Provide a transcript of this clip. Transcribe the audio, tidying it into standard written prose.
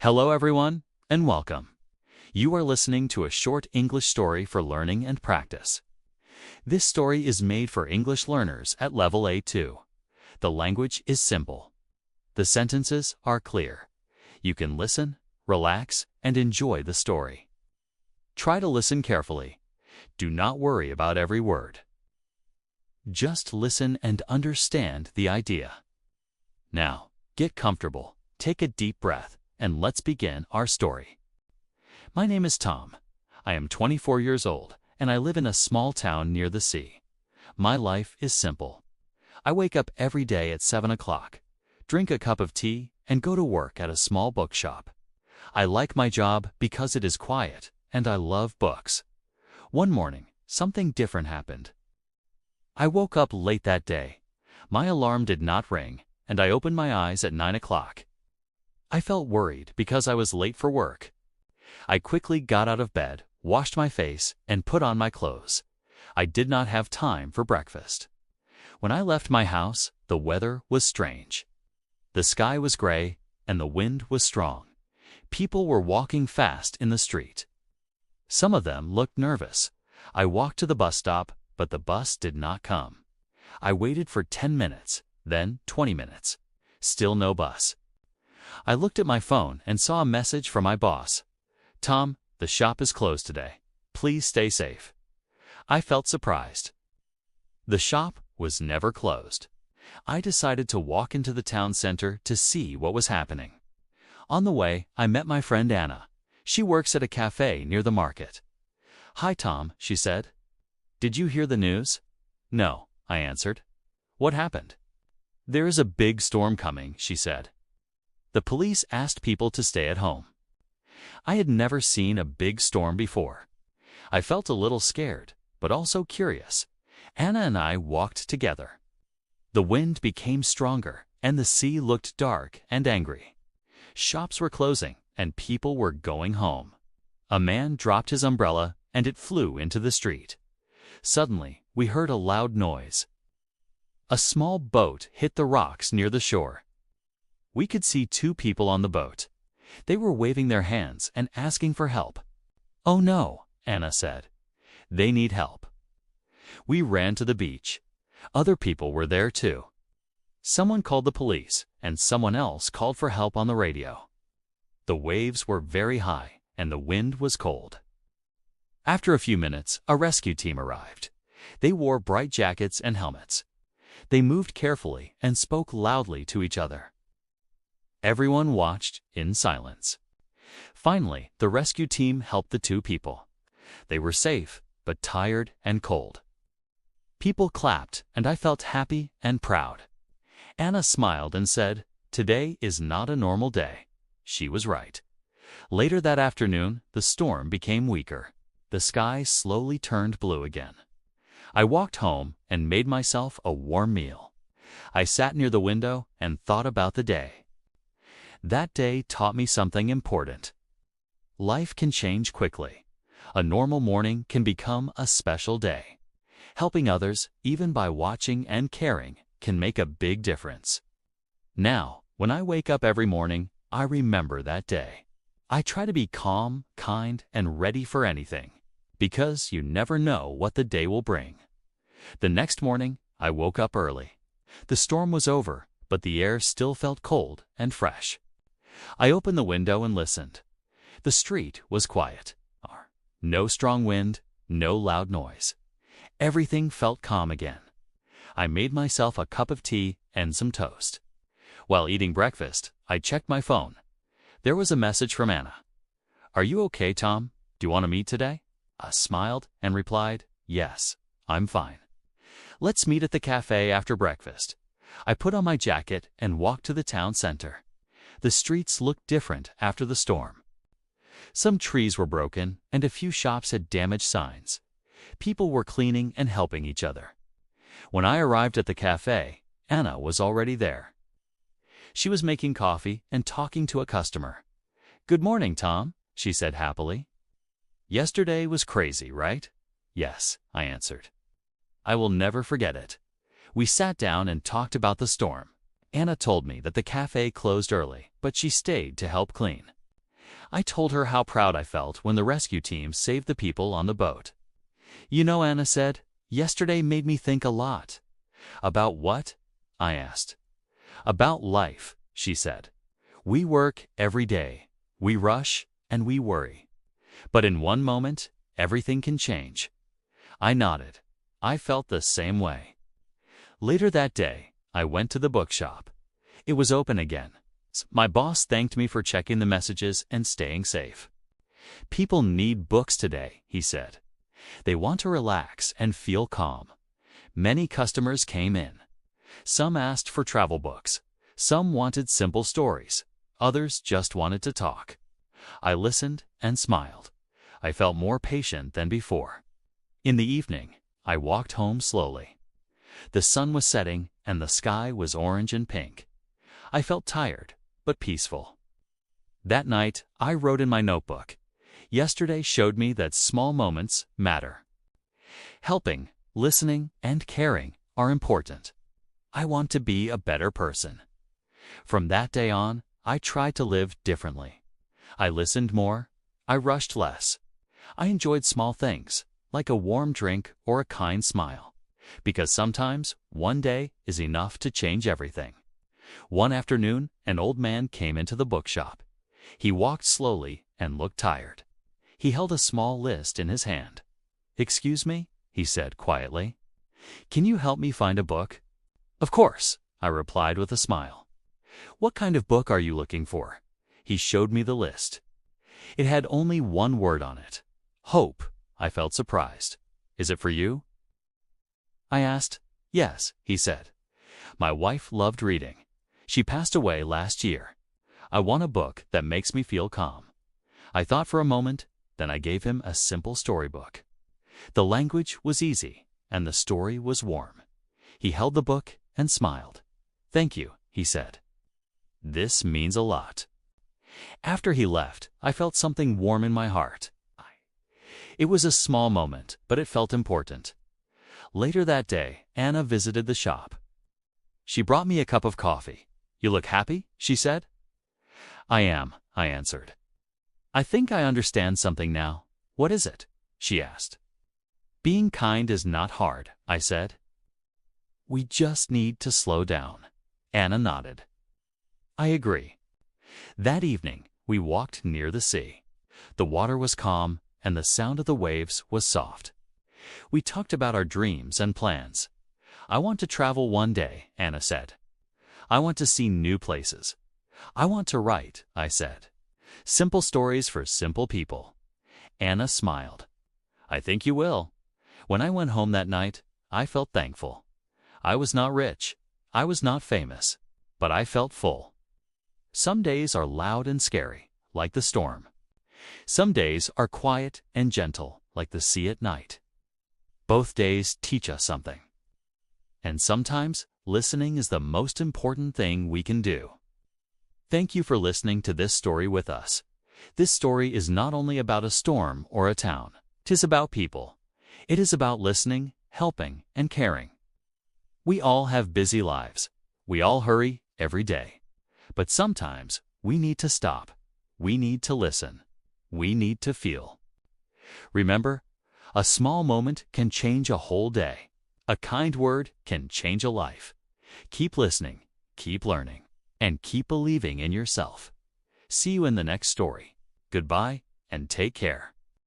Hello, everyone, and welcome. You are listening to a short English story for learning and practice. This story is made for English learners at level A2. The language is simple. The sentences are clear. You can listen, relax, and enjoy the story. Try to listen carefully. Do not worry about every word. Just listen and understand the idea. Now, get comfortable, take a deep breath, and let's begin our story. My name is Tom. I am 24 years old, and I live in a small town near the sea. My life is simple. I wake up every day at 7 o'clock, drink a cup of tea, and go to work at a small bookshop. I like my job because it is quiet, and I love books. One morning, something different happened. I woke up late that day. My alarm did not ring, and I opened my eyes at 9 o'clock. I felt worried because I was late for work. I quickly got out of bed, washed my face, and put on my clothes. I did not have time for breakfast. When I left my house, the weather was strange. The sky was gray, and the wind was strong. People were walking fast in the street. Some of them looked nervous. I walked to the bus stop, but the bus did not come. I waited for 10 minutes, then 20 minutes. Still no bus. I looked at my phone and saw a message from my boss. "Tom, the shop is closed today. Please stay safe." I felt surprised. The shop was never closed. I decided to walk into the town center to see what was happening. On the way, I met my friend Anna. She works at a cafe near the market. "Hi, Tom," she said. "Did you hear the news?" "No," I answered. "What happened?" "There is a big storm coming," she said. The police asked people to stay at home. I had never seen a big storm before. I felt a little scared, but also curious. Anna and I walked together. The wind became stronger, and the sea looked dark and angry. Shops were closing, and people were going home. A man dropped his umbrella, and it flew into the street. Suddenly, we heard a loud noise. A small boat hit the rocks near the shore. We could see two people on the boat. They were waving their hands and asking for help. "Oh no," Anna said. "They need help." We ran to the beach. Other people were there too. Someone called the police, and someone else called for help on the radio. The waves were very high, and the wind was cold. After a few minutes, a rescue team arrived. They wore bright jackets and helmets. They moved carefully and spoke loudly to each other. Everyone watched in silence. Finally, the rescue team helped the two people. They were safe, but tired and cold. People clapped, and I felt happy and proud. Anna smiled and said, "Today is not a normal day." She was right. Later that afternoon, the storm became weaker. The sky slowly turned blue again. I walked home and made myself a warm meal. I sat near the window and thought about the day. That day taught me something important. Life can change quickly. A normal morning can become a special day. Helping others, even by watching and caring, can make a big difference. Now, when I wake up every morning, I remember that day. I try to be calm, kind, and ready for anything, because you never know what the day will bring. The next morning, I woke up early. The storm was over, but the air still felt cold and fresh. I opened the window and listened. The street was quiet. No strong wind, no loud noise. Everything felt calm again. I made myself a cup of tea and some toast. While eating breakfast, I checked my phone. There was a message from Anna. "Are you okay, Tom? Do you want to meet today?" I smiled and replied, "Yes, I'm fine. Let's meet at the cafe after breakfast." I put on my jacket and walked to the town center. The streets looked different after the storm. Some trees were broken, and a few shops had damaged signs. People were cleaning and helping each other. When I arrived at the cafe, Anna was already there. She was making coffee and talking to a customer. "Good morning, Tom," she said happily. "Yesterday was crazy, right?" "Yes," I answered. "I will never forget it." We sat down and talked about the storm. Anna told me that the cafe closed early, but she stayed to help clean. I told her how proud I felt when the rescue team saved the people on the boat. You know, Anna said, yesterday made me think a lot. About what? I asked. About life, she said. We work every day. We rush and we worry. But in one moment, everything can change. I nodded. I felt the same way. Later that day, I went to the bookshop. It was open again. My boss thanked me for checking the messages and staying safe. People need books today, he said. They want to relax and feel calm. Many customers came in. Some asked for travel books. Some wanted simple stories. Others just wanted to talk. I listened and smiled. I felt more patient than before. In the evening, I walked home slowly. The sun was setting and the sky was orange and pink. I felt tired, but peaceful. That night, I wrote in my notebook, yesterday showed me that small moments matter. Helping, listening, and caring are important. I want to be a better person. From that day on, I tried to live differently. I listened more. I rushed less. I enjoyed small things, like a warm drink or a kind smile, because sometimes one day is enough to change everything. One afternoon, an old man came into the bookshop. He walked slowly and looked tired. He held a small list in his hand. "Excuse me," he said quietly. "Can you help me find a book?" "Of course," I replied with a smile. "What kind of book are you looking for?" He showed me the list. It had only one word on it. Hope. I felt surprised. "Is it for you?" I asked. "Yes," he said. "My wife loved reading. She passed away last year. I want a book that makes me feel calm." I thought for a moment, then I gave him a simple storybook. The language was easy, and the story was warm. He held the book and smiled. "Thank you," he said. "This means a lot." After he left, I felt something warm in my heart. It was a small moment, but it felt important. Later that day, Anna visited the shop. She brought me a cup of coffee. "You look happy?" she said. "I am," I answered. "I think I understand something now." "What is it?" she asked. "Being kind is not hard," I said. "We just need to slow down." Anna nodded. "I agree." That evening, we walked near the sea. The water was calm, and the sound of the waves was soft. We talked about our dreams and plans. "I want to travel one day," Anna said. "I want to see new places." "I want to write," I said. "Simple stories for simple people." Anna smiled. "I think you will." When I went home that night, I felt thankful. I was not rich. I was not famous. But I felt full. Some days are loud and scary, like the storm. Some days are quiet and gentle, like the sea at night. Both days teach us something. And sometimes, listening is the most important thing we can do. Thank you for listening to this story with us. This story is not only about a storm or a town. 'Tis about people. It is about listening, helping, and caring. We all have busy lives. We all hurry every day. But sometimes we need to stop. We need to listen. We need to feel. Remember, a small moment can change a whole day. A kind word can change a life. Keep listening, keep learning, and keep believing in yourself. See you in the next story. Goodbye and take care.